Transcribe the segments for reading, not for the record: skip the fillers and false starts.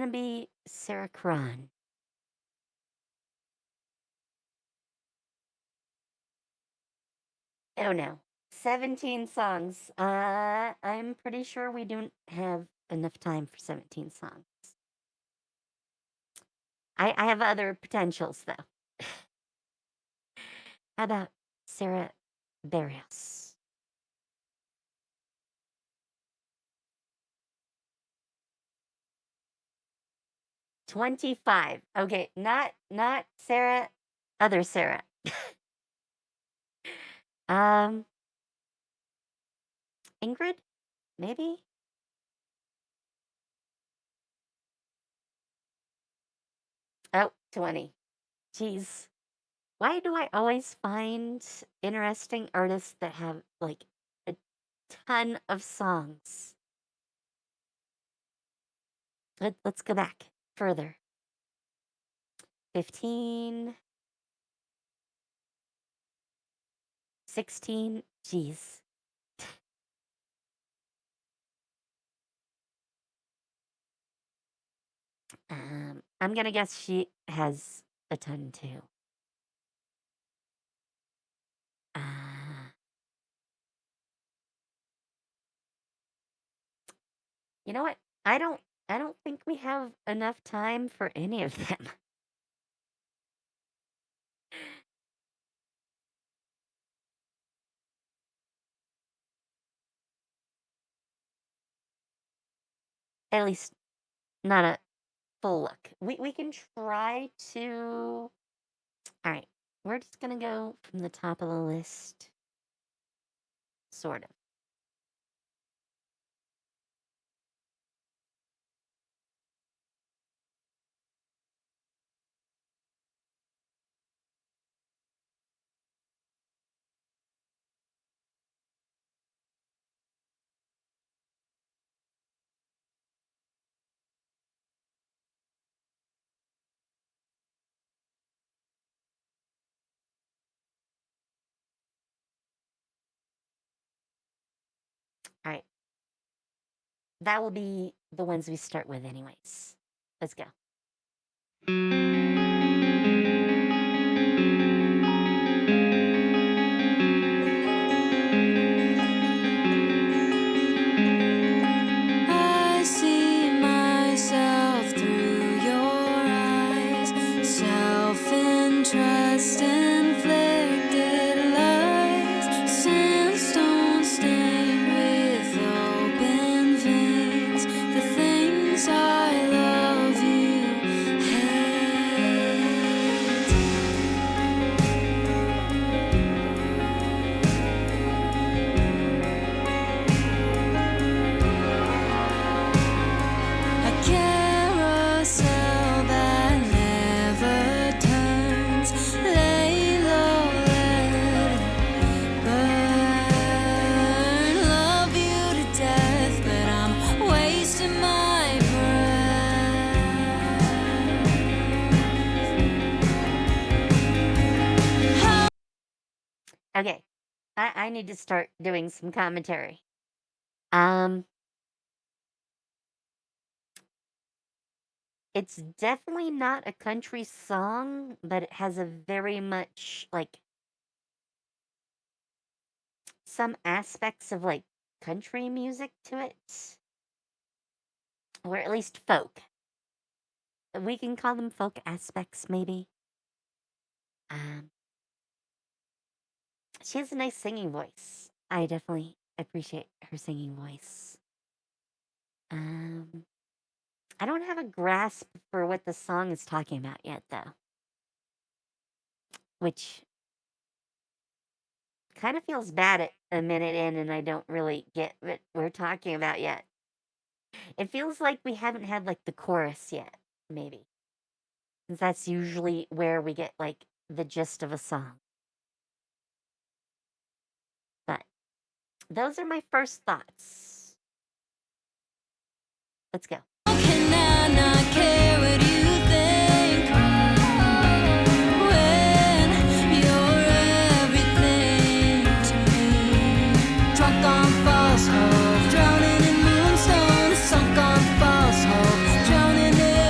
gonna be Sarah Krohn. Oh no. 17 songs. I'm pretty sure we don't have enough time for 17 songs. I have other potentials though. How about Sarah Barrios? $25. Okay, not Sarah, other Sarah. um, Ingrid, maybe. Oh, 20. Jeez. Why do I always find interesting artists that have like a ton of songs? Let's go back further. 15, 16. Jeez. I'm gonna guess she has a ton too. Uh, you know what? I don't think we have enough time for any of them. At least not a full look. We can try to. All right, we're just gonna go from the top of the list, sort of. All right, that will be the ones we start with, anyways. Let's go. I see myself through your eyes, self-interest, inflicted lies, sandstone stained with open veins, the things I love you hate. A carousel that never turns, lay low, let it burn. Love you to death, but I'm wasting my breath. Okay, I need to start doing some commentary. Um, it's definitely not a country song, but it has a very much like some aspects of like country music to it, or at least folk. We can call them folk aspects, maybe. Um, she has a nice singing voice. I definitely appreciate her singing voice. Um, I don't have a grasp for what the song is talking about yet, though, which kind of feels bad at a minute in, and I don't really get what we're talking about yet. It feels like we haven't had like the chorus yet, maybe, since that's usually where we get like the gist of a song. But those are my first thoughts. Let's go. How can I not care what you think when you're everything to me? Drunk on false hope, drowning in moonstone, sunk on false hope, drowning in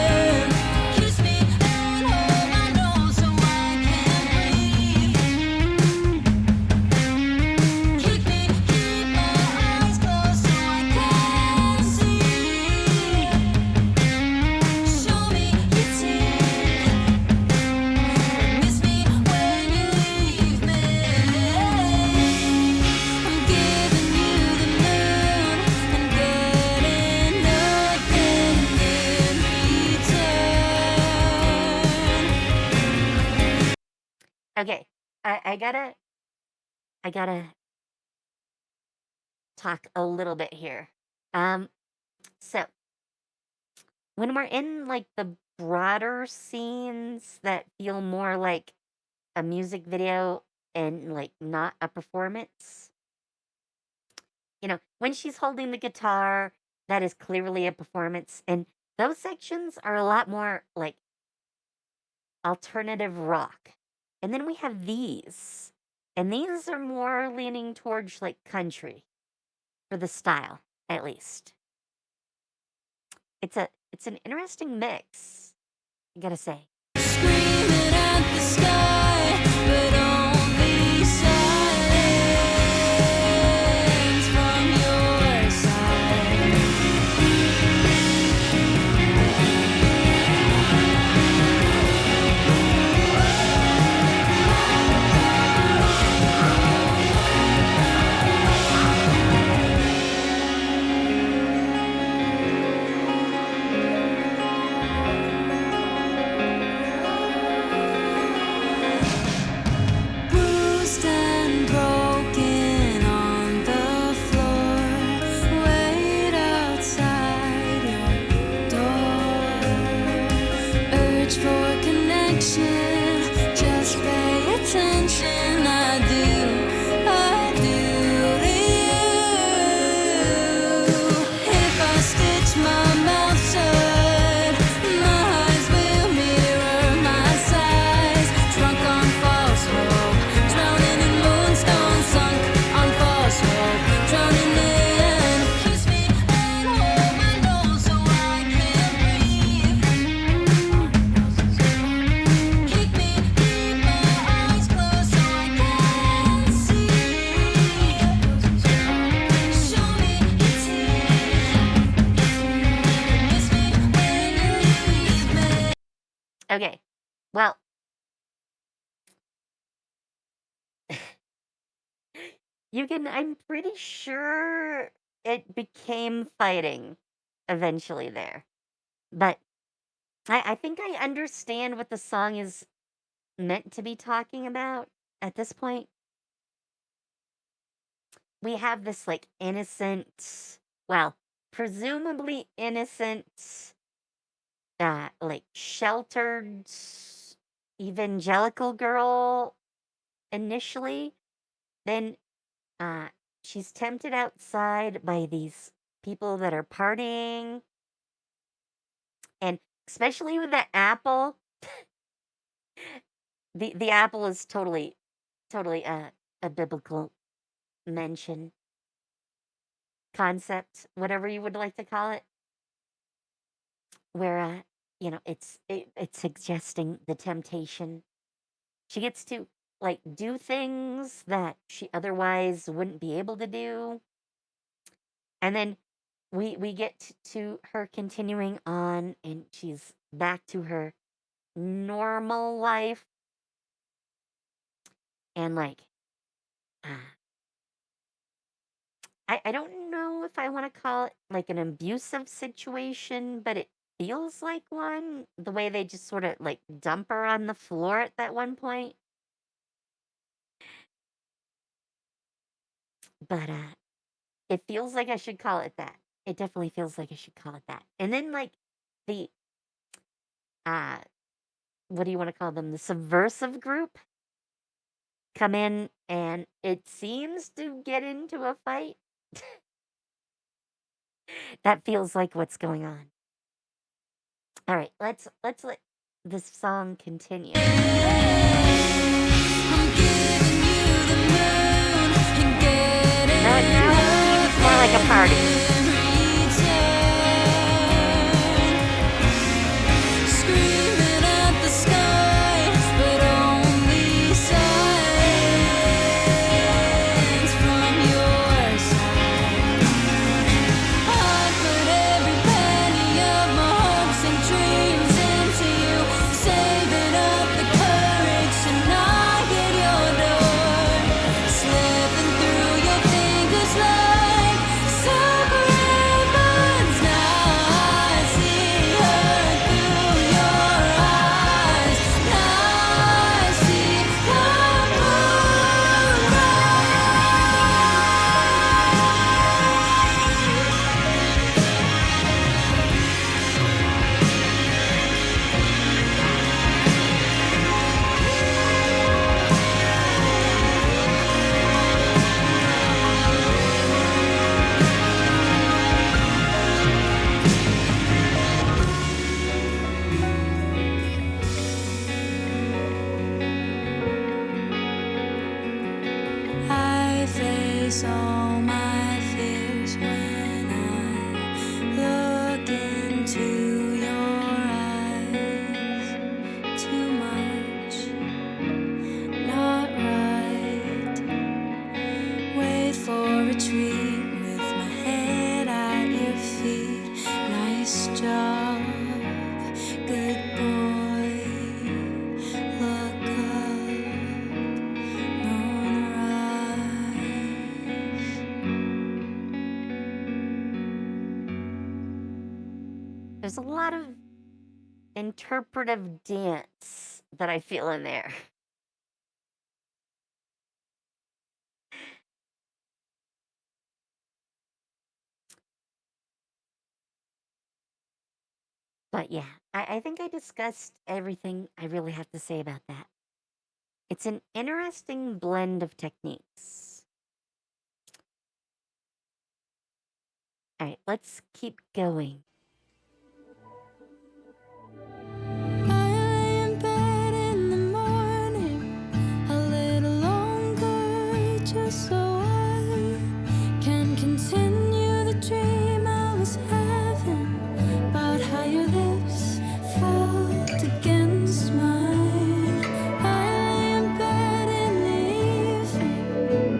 I gotta talk a little bit here. Um, so when we're in like the broader scenes that feel more like a music video and like not a performance, when she's holding the guitar, that is clearly a performance. And those sections are a lot more like alternative rock. And then we have these, and these are more leaning towards like country for the style, at least. It's an interesting mix, I gotta say. Screaming at the sky, but only silence from your side. Bruised and broken on the floor, wait outside your door. Urge for connection, just pay attention. I do to you. If I stitch my mouth shut, my eyes will mirror my size. Drunk on false hope, drowning in moonstone, sunk on false hope, drowning in. Kiss me and hold my nose so I can breathe. Kick me, keep my eyes closed so I can see. Show me your teeth. Miss me when you leave me. Okay, well, I'm pretty sure it became fighting eventually there. But I think I understand what the song is meant to be talking about at this point. We have this like innocent, well, presumably innocent, like sheltered evangelical girl initially. Then she's tempted outside by these people that are partying. And especially with the apple, the apple is totally a biblical mention, concept, whatever you would like to call it, where it's suggesting the temptation. She gets to like do things that she otherwise wouldn't be able to do. And then we get to her continuing on, and she's back to her normal life. And like I don't know if I want to call it like an abusive situation, but it feels like one. The way they just sort of like dump her on the floor at that one point. But it feels like I should call it that. It definitely feels like I should call it that. And then like the uh what do you want to call them? The subversive group come in, and it seems to get into a fight. That feels like what's going on. All right, let's let this song continue. I'm giving you the moon and getting Now it seems more like a party. Screaming at the sky, but only silence from your side. I put every penny of my hopes and dreams into you, saving up the courage to knock at your door, slipping through your fingers like so erase all my fears when I look into your eyes. Too much, not right. Wait for a treat with my head at your feet. Nice job, good boy. Look up, moon rise. There's a lot of interpretive dance that I feel in there. But yeah, I think I discussed everything I really have to say about that. It's an interesting blend of techniques. All right, let's keep going. I lay in bed in the morning a little longer just so I can continue the dream I was having about how your lips felt against mine. I lay in bed in the evening,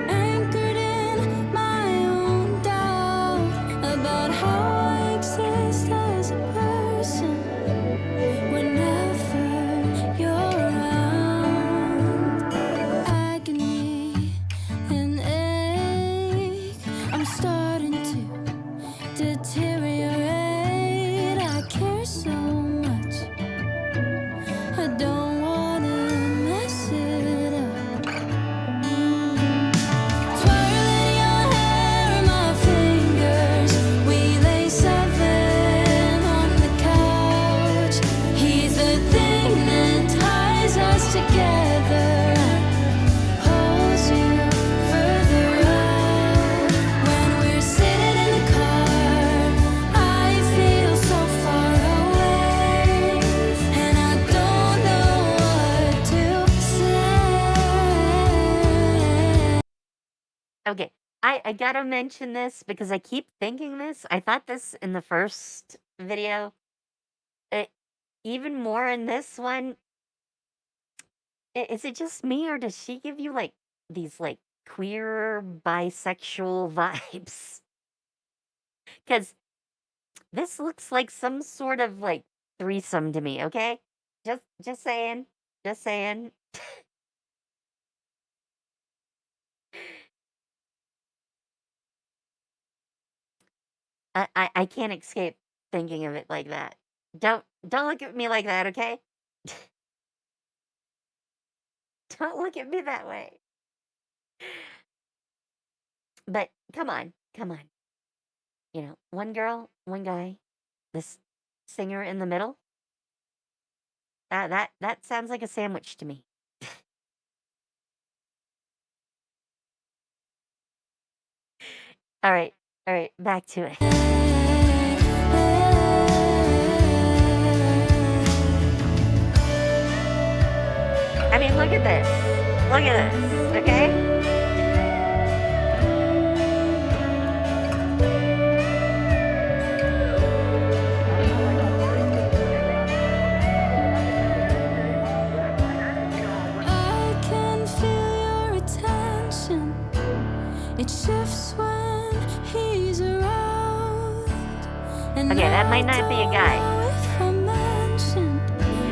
anchored in my own doubt about how I exist as a person whenever you're around. Agony and ache, I'm starting to deteriorate. I care so much, I don't wanna mess it up. Twirling your hair in my fingers, we lay 7 on the couch. He's the thing that ties us together and pulls you further out. When we're sitting in the car, I feel so far away, and I don't know what to say. Okay, I gotta mention this because I keep thinking this. I thought this in the first video. Even more in this one. Is it just me, or does she give you like these like queer bisexual vibes? Because this looks like some sort of like threesome to me. Okay, just saying, just saying. I can't escape thinking of it like that. Don't look at me like that, okay? Don't look at me that way. But come on, come on. You know, one girl, one guy, this singer in the middle. That sounds like a sandwich to me. All right, back to it. I mean, look at this. Look at this, okay? I can feel your attention. It shifts when he's around. And Okay, that might not be a guy. I don't know if I mentioned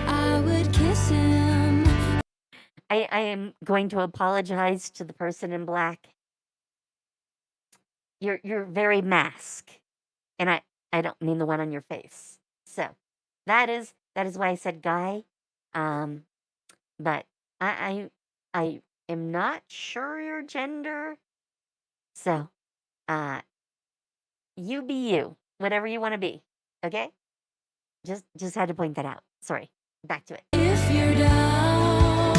I would kiss him. I am going to apologize to the person in black. You're very mask, and I don't mean the one on your face. So that is why I said guy. But I am not sure your gender. So, you be you, whatever you want to be. Okay? Just had to point that out. Sorry. Back to it. If you're down,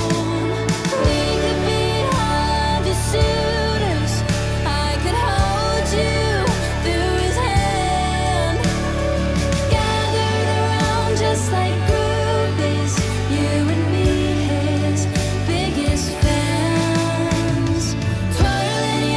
we could be high suitors. I could hold you through his hand, gathered around just like groupies. You and me, his biggest fans, twirling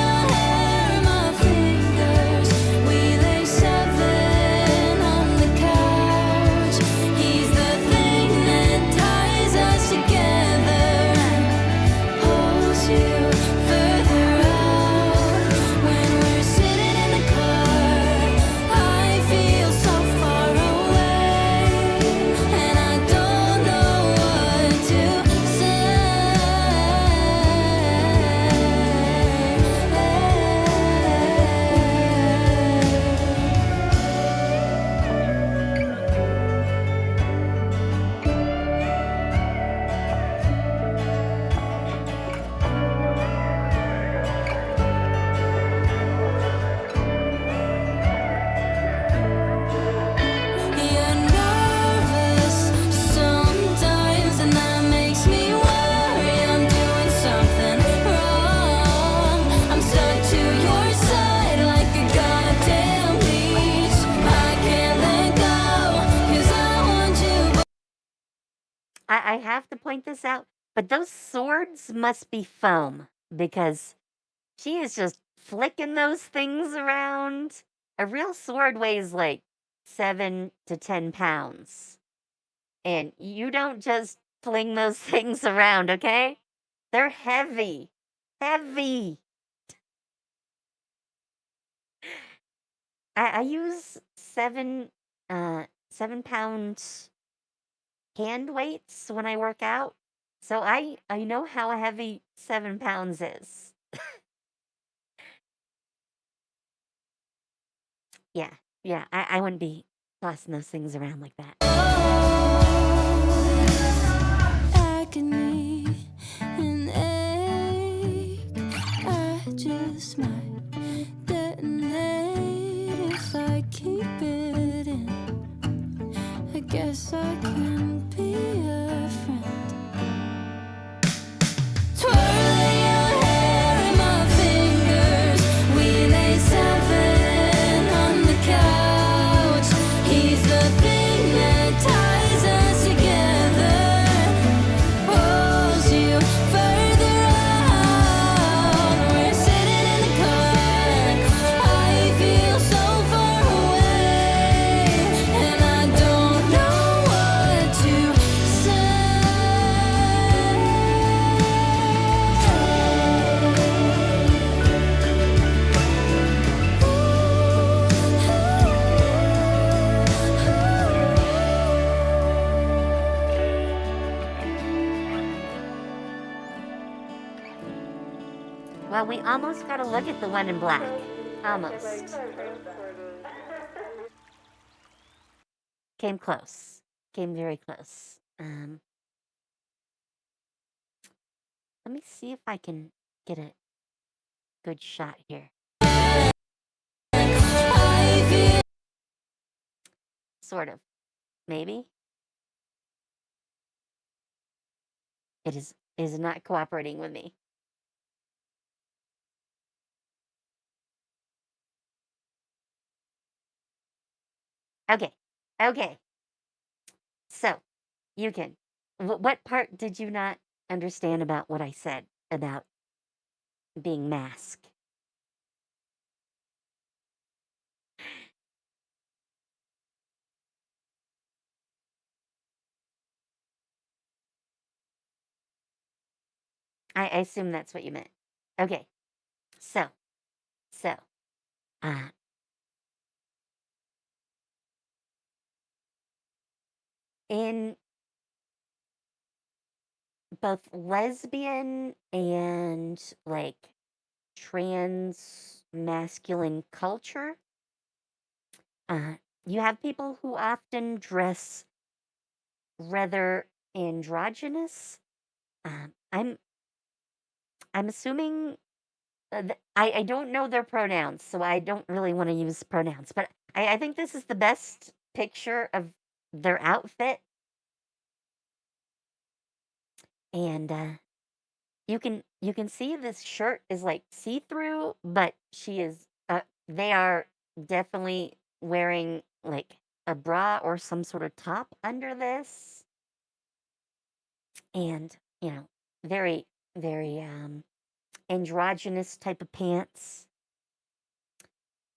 I have to point this out, but those swords must be foam because she is just flicking those things around. A real sword weighs like 7 to 10 pounds. And you don't just fling those things around, okay? They're heavy. Heavy. I use 7 pound hand weights when I work out. So I know how heavy 7 pounds is. Yeah, yeah. I wouldn't be tossing those things around like that. Agony and ache. I just might detonate if I keep it in. I guess I can be a friend. Twirling your hair in my fingers. We lay 7 on the couch. He's the thing that ties us together. Pulls you further out. We're sitting in the car. I feel so far away, and I don't know what to Well, we almost got a look at the one in black. Almost. Came close. Came very close. Let me see if I can get a good shot here. Sort of. Maybe. It is not cooperating with me. Okay. Okay. So, you can. What part did you not understand about what I said about being masked? I assume that's what you meant. Okay. So, so, uh, in both lesbian and like trans masculine culture, uh, you have people who often dress rather androgynous. I'm assuming I don't know their pronouns, so I don't really want to use pronouns, but I think this is the best picture of their outfit, and you can see this shirt is like see through, but they are definitely wearing like a bra or some sort of top under this, and very very androgynous type of pants.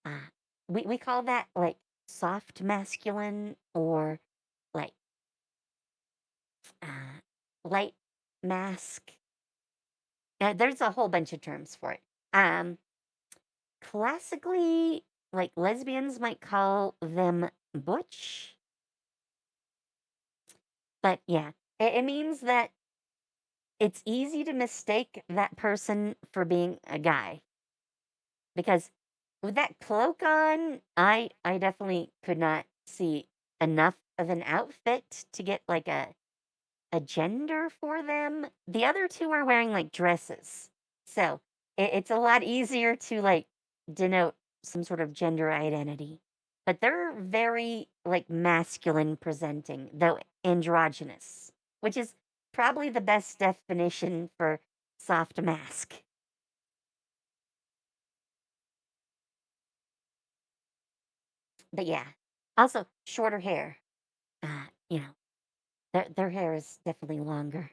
Uh, we call that like soft masculine or like uh, light mask. There's a whole bunch of terms for it. Um, Classically, like lesbians might call them butch, but yeah, it means that it's easy to mistake that person for being a guy because with that cloak on, I definitely could not see enough of an outfit to get like a gender for them. The other two are wearing like dresses. So it's a lot easier to like denote some sort of gender identity. But they're very like masculine presenting, though androgynous, which is probably the best definition for soft mask. But yeah, also shorter hair. You know, Their hair is definitely longer.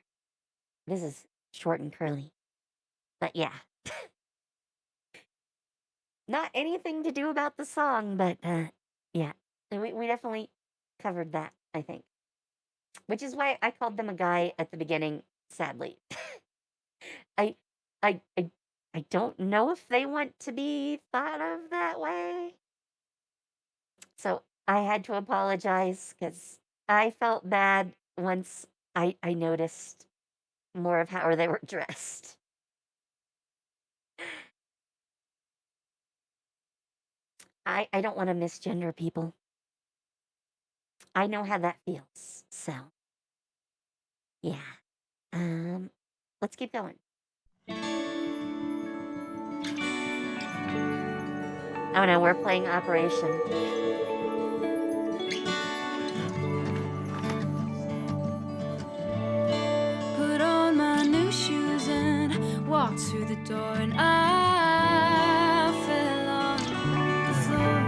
This is short and curly. But yeah, not anything to do about the song, but yeah, we definitely covered that, I think. Which is why I called them a guy at the beginning, sadly. I I I I don't know if they want to be thought of that way. So I had to apologize because I felt bad once I noticed more of how they were dressed. I don't want to misgender people. I know how that feels. So yeah. Um let's keep going. Oh no, we're playing Operation. Put on my new shoes and walked through the door, and I fell on the floor.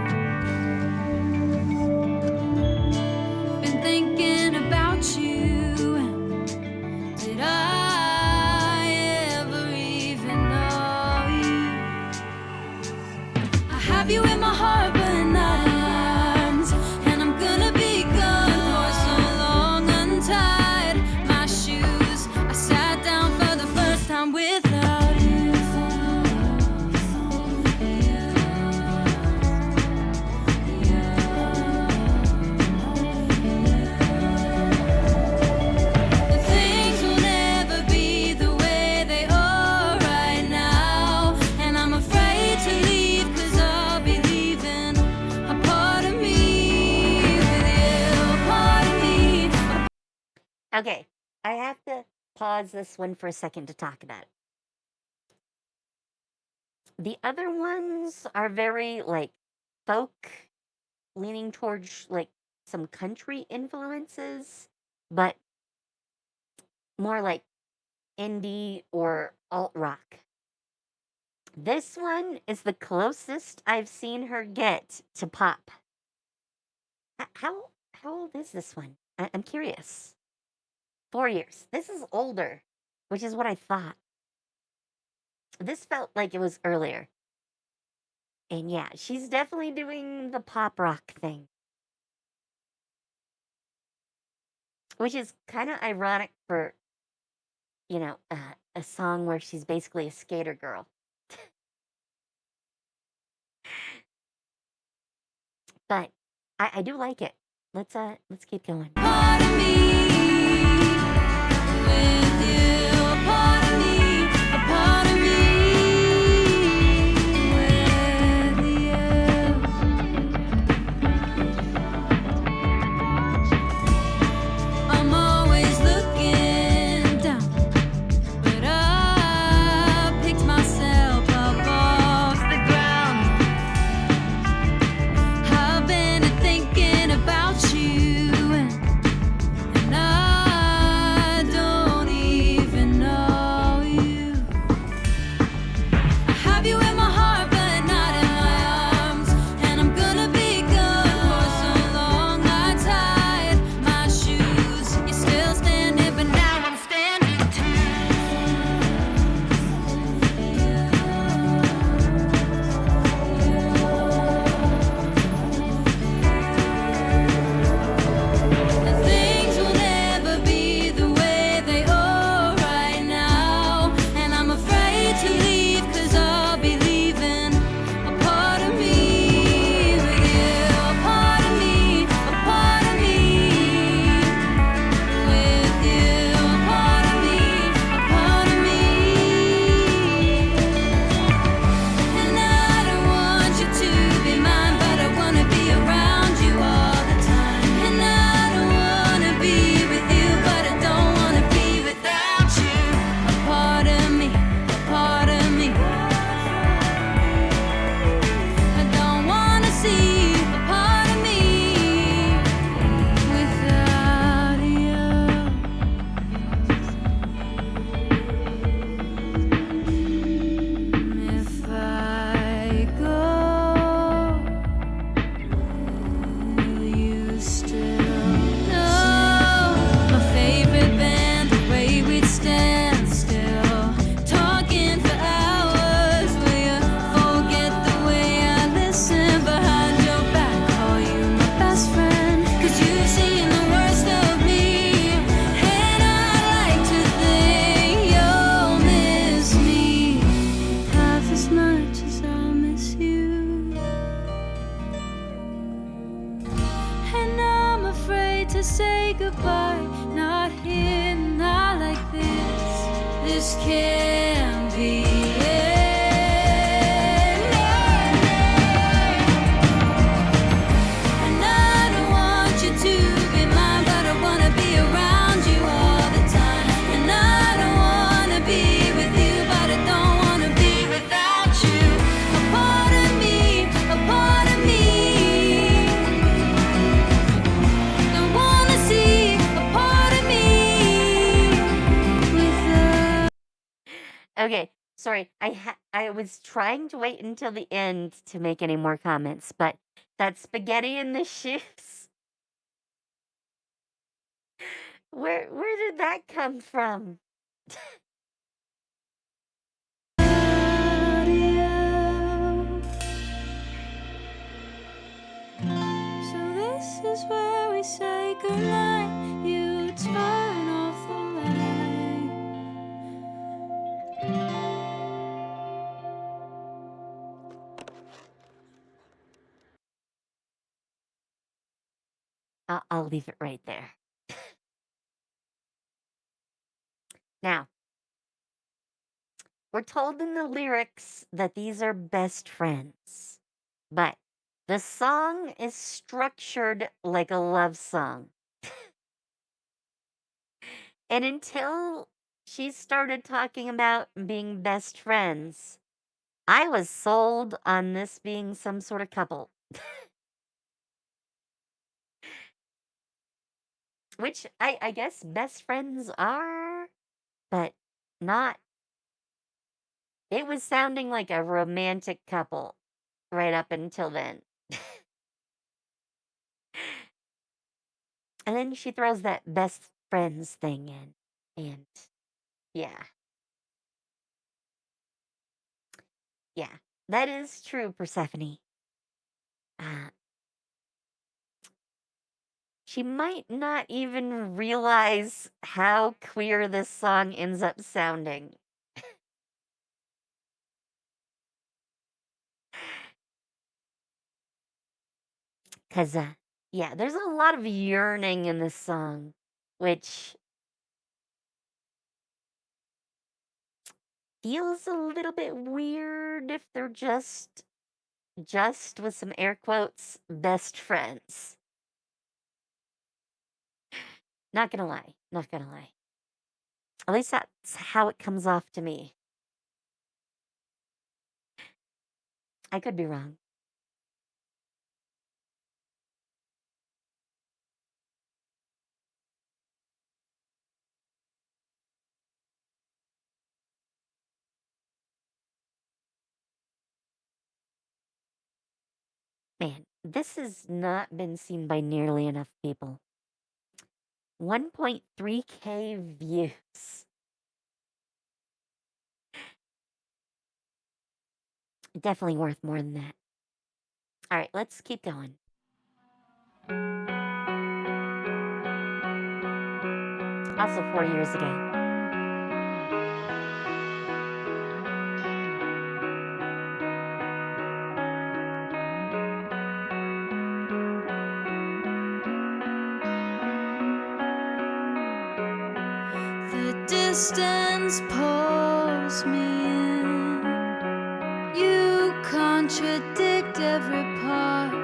Been thinking about you. Did I ever even know you? I have you in my heart, but not in arms, and I'm gonna be gone for so long, untied my shoes. I sat down for the first time without you. And things will never be the way they are right now, and I'm afraid to leave 'cause I'll be leaving a part of me with you, a part of me. Okay, I have to pause this one for a second to talk about it. The other ones are very like folk, leaning towards like some country influences, but more like indie or alt rock. This one is the closest I've seen her get to pop. How old is this one? I'm curious. 4 years. This is older, which is what I thought. This felt like it was earlier. And yeah, she's definitely doing the pop rock thing, which is kind of ironic for, a song where she's basically a skater girl. But I do like it. Let's keep going. Part of me with you, a part of me, a part of me with you. I'm always looking down, but I picked myself up off the ground. I've been thinking about you, and Okay, sorry. I was trying to wait until the end to make any more comments, but that spaghetti in the shoes. Where did that come from? So this is where we say goodnight. You turn off the light. I'll leave it right there. Now, we're told in the lyrics that these are best friends, but the song is structured like a love song. And until she started talking about being best friends, I was sold on this being some sort of couple. Which I guess best friends are, but not. It was sounding like a romantic couple right up until then. And then she throws that best friends thing in. And yeah, yeah, that is true, Persephone. Uh, she might not even realize how queer this song ends up sounding. Because, yeah, there's a lot of yearning in this song, which feels a little bit weird if they're just with some air quotes, best friends. Not gonna lie, not gonna lie. At least that's how it comes off to me. I could be wrong. Man, this has not been seen by nearly enough people. 1.3K views. Definitely worth more than that. All right, let's keep going. Also, 4 years ago. The distance pulls me in. You contradict every part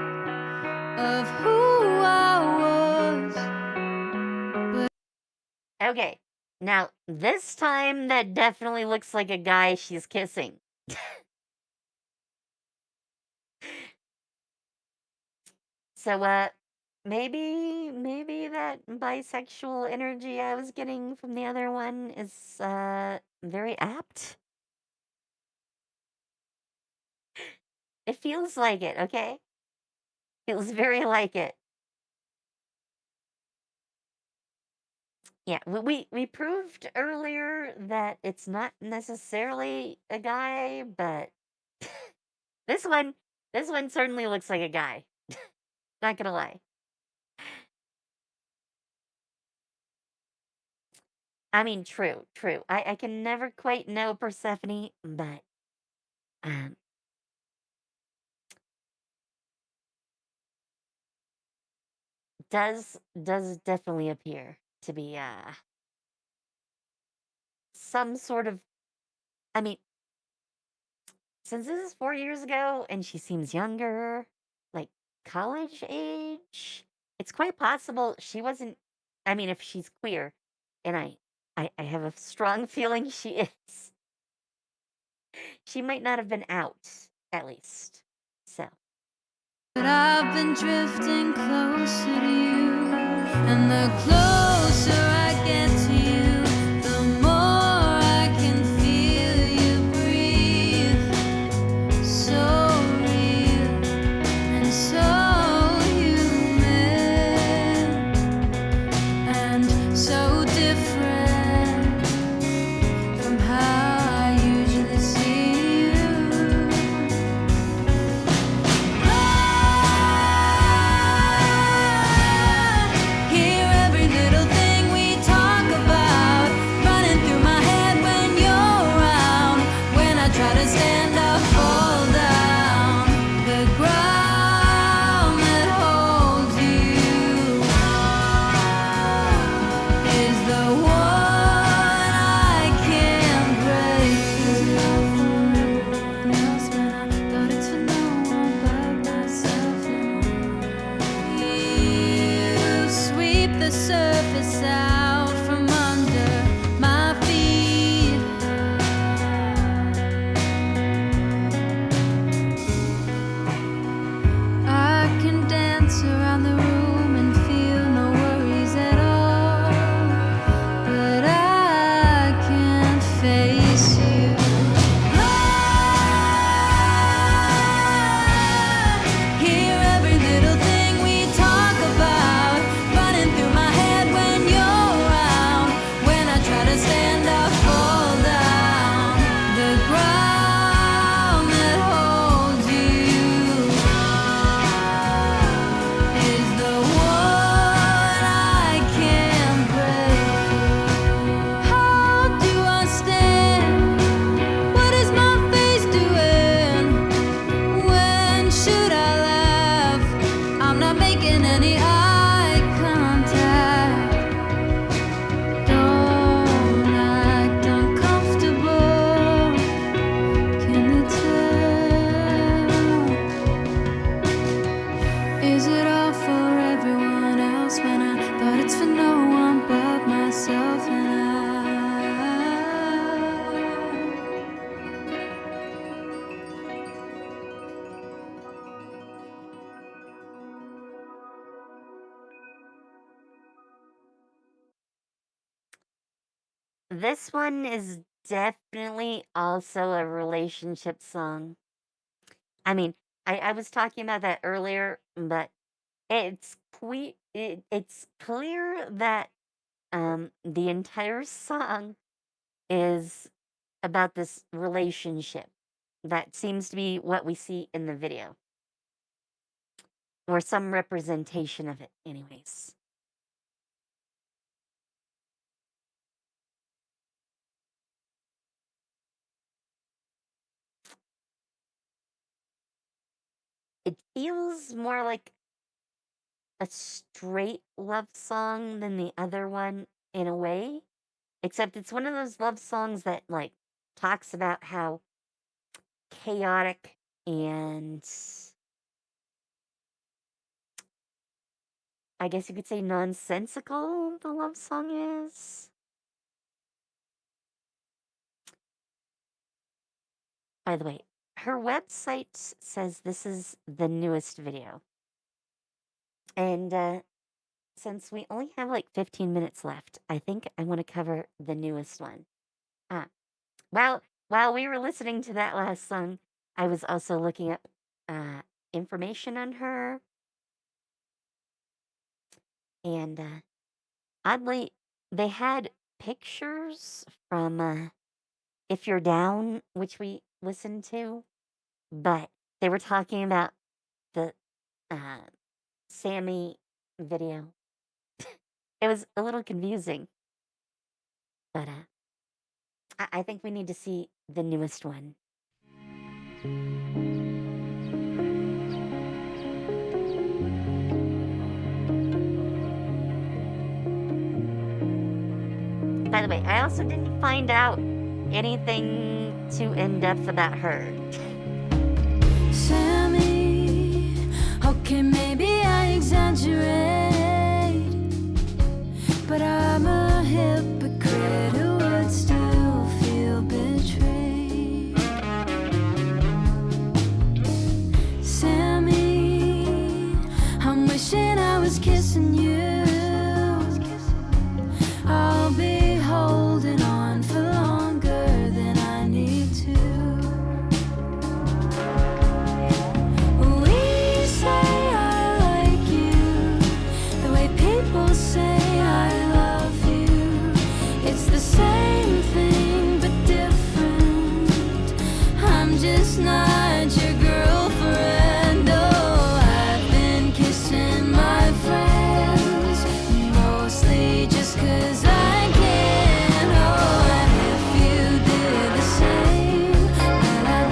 of who I was. Okay, now this time that definitely looks like a guy she's kissing. So, maybe that bisexual energy I was getting from the other one is, very apt? It feels like it, okay? Feels very like it. Yeah, we proved earlier that it's not necessarily a guy, but this one certainly looks like a guy. Not gonna lie. I mean, true, true. I can never quite know Persephone, but um, does definitely appear to be some sort of. I mean, since this is 4 years ago and she seems younger, like college age, it's quite possible she wasn't. I mean, if she's queer, and I have a strong feeling she is, she might not have been out, at least. So. But I've been drifting closer to you, and the closer I get to you, the more I can feel stand, I'll fall down. The ground that holds you is the one I can't break. Else when I thought it's for no one but myself. You sweep the surface out from under my feet. I can dance around the room and feel no worries at all, but I can't face you. I hear every little thing we talk about running through my head when you're around. When I try to stand, I fall down. The ground that holds you is the one I can't break. How do I stand? What is my face doing? When should I laugh? I'm not making any eye contact. Don't act uncomfortable. Can you tell? Is it all for everyone else when I thought it's for no one but myself and I? This one is definitely also a relationship song. I mean, I was talking about that earlier, but it's clear that the entire song is about this relationship. That seems to be what we see in the video, or some representation of it, anyways. It feels more like a straight love song than the other one in a way, except it's one of those love songs that like talks about how chaotic and I guess you could say nonsensical the love song is. By the way, her website says this is the newest video. And since we only have like 15 minutes left, I think I want to cover the newest one. While we were listening to that last song, I was also looking up information on her. And oddly, they had pictures from If You're Down, which we listened to, but they were talking about the Sammy video. It was a little confusing, but I think we need to see the newest one. By the way, I also didn't find out anything too in-depth about her. Sammy, okay, maybe I exaggerate, but I'm a hypocrite who would still feel betrayed. Sammy, I'm wishing I was kissing you. I'll be holding on for longer than I need to. We say I like you the way people say I love you. It's the same thing but different. I'm just not your girlfriend. Oh, I've been kissing my friends, mostly just 'cause I can. Oh, and if you did the same, then I'd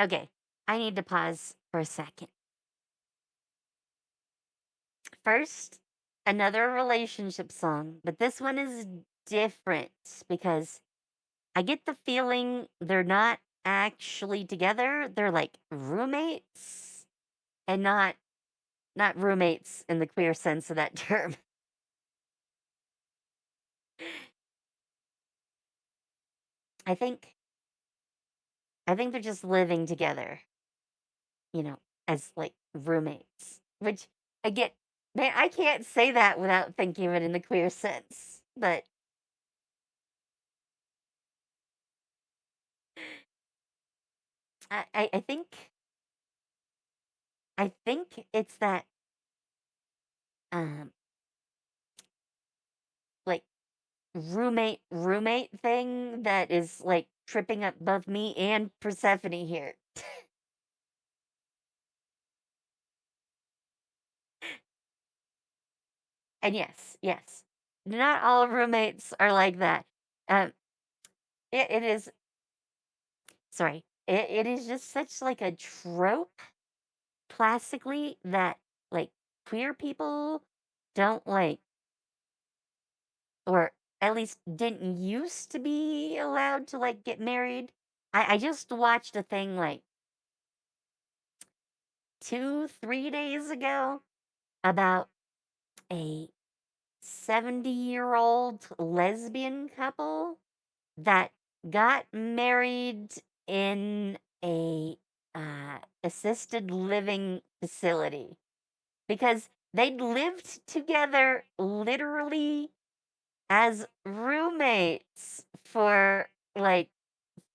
Okay, I need to pause for a second. First, another relationship song, but this one is different because I get the feeling they're not actually together. They're like roommates and not roommates in the queer sense of that term. I think I think they're just living together, you know, as like roommates. Which I get, man, I can't say that without thinking of it in the queer sense. But I think it's that um like roommate thing that is like tripping up both me and Persephone here. And yes, not all roommates are like that. Um, it is sorry, it is just such like a trope classically that like queer people don't like, or at least didn't used to be allowed to like get married. I just watched a thing like 2, 3 days ago about a 70-year-old lesbian couple that got married in a assisted living facility because they'd lived together literally as roommates for like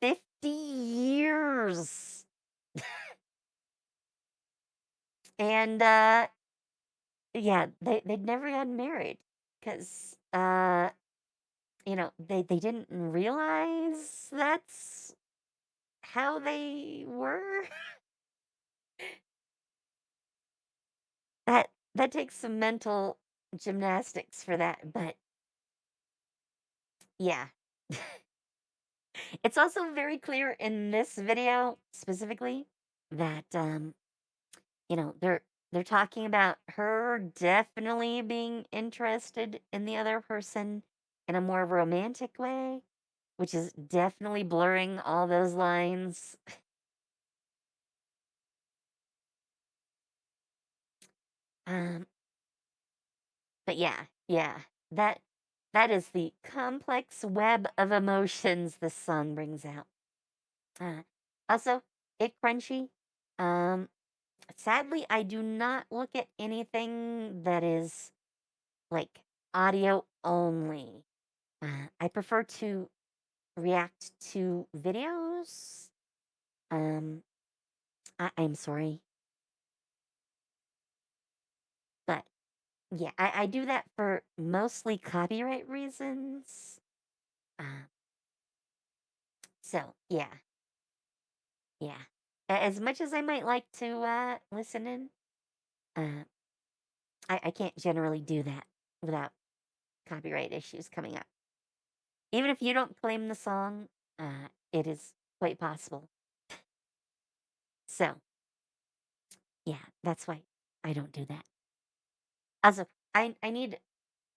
50 years. And yeah, they'd never gotten married because they didn't realize that's how they were. That takes some mental gymnastics for that, but yeah. It's also very clear in this video specifically that they're talking about her definitely being interested in the other person in a more romantic way, which is definitely blurring all those lines. Um, but yeah, that that is the complex web of emotions this song brings out. Uh, Also, it crunchy. Um, Sadly, I do not look at anything that is like audio only. I prefer to react to videos. Um, I'm sorry, but yeah, I do that for mostly copyright reasons. Uh, so yeah. As much as I might like to listen in, uh, I can't generally do that without copyright issues coming up. Even if you don't claim the song, it is quite possible. So yeah, that's why I don't do that. Also, I need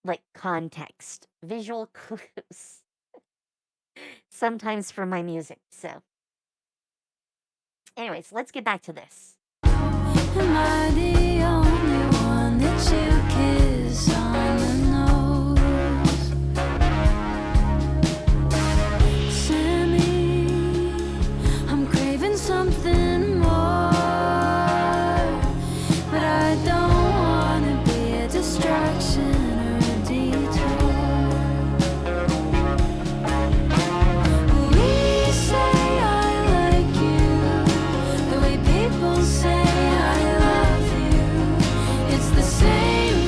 like context, visual clues sometimes for my music. So, anyways, let's get back to this. Am I the only one that you kiss on the nose? Sammy, I'm craving something more, but I don't want to be a distraction or a detour. We say I like you the way people say I love you. It's the same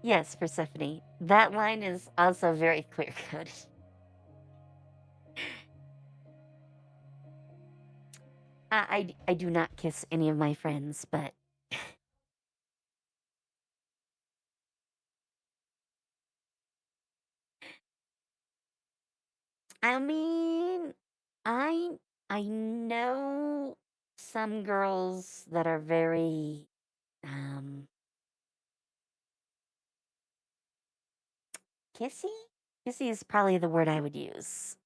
Yes, Persephone. That line is also very clear coded. I do not kiss any of my friends, but I mean, I I know some girls that are very um kissy. Kissy is probably the word I would use,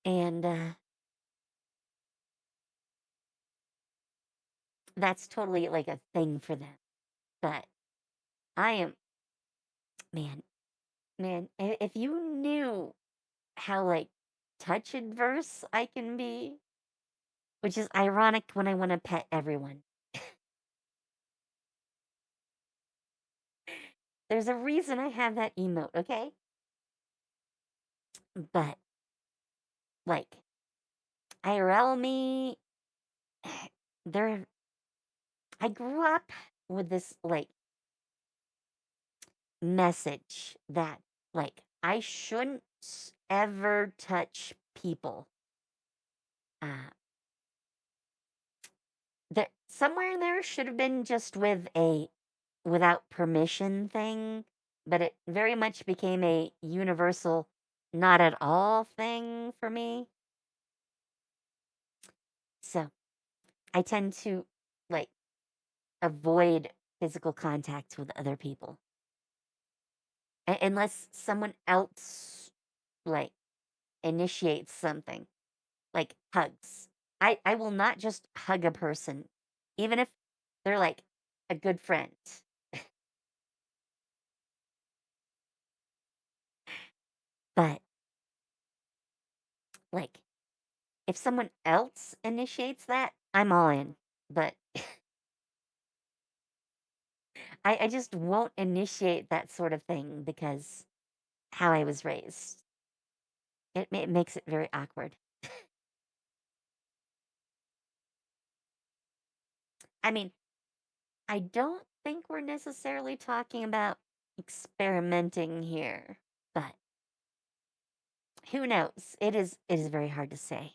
and that's totally like a thing for them. But I am, man, if you knew how like touch adverse I can be, which is ironic when I want to pet everyone. There's a reason I have that emote, okay? But like IRL me, there I grew up with this like message that like I shouldn't ever touch people. Uh there somewhere in there should have been just with a without permission thing, but it very much became a universal not at all thing for me. So, I tend to like avoid physical contact with other people unless someone else like initiates something, like hugs. I will not just hug a person, even if they're like a good friend. But like if someone else initiates that, I'm all in. But I just won't initiate that sort of thing because how I was raised. It makes it very awkward. I mean, I don't think we're necessarily talking about experimenting here, but who knows? It is very hard to say.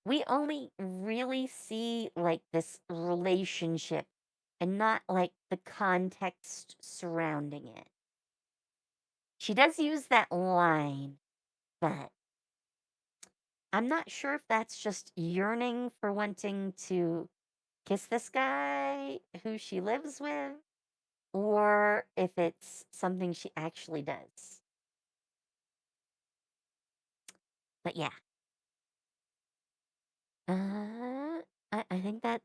We only really see like this relationship and not like the context surrounding it. She does use that line, but I'm not sure if that's just yearning for wanting to kiss this guy who she lives with or if it's something she actually does. But yeah, I think that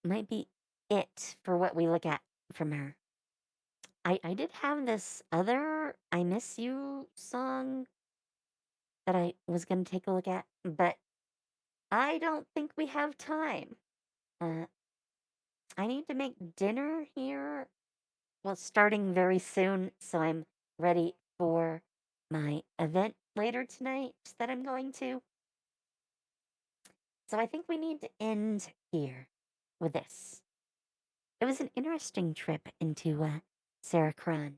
might be it for what we look at from her. I did have this other I Miss You song that I was going to take a look at, but I don't think we have time. Uh, I need to make dinner here, well, starting very soon, so I'm ready for my event later tonight that I'm going to. So I think we need to end here with this. It was an interesting trip into Sarah Krohn.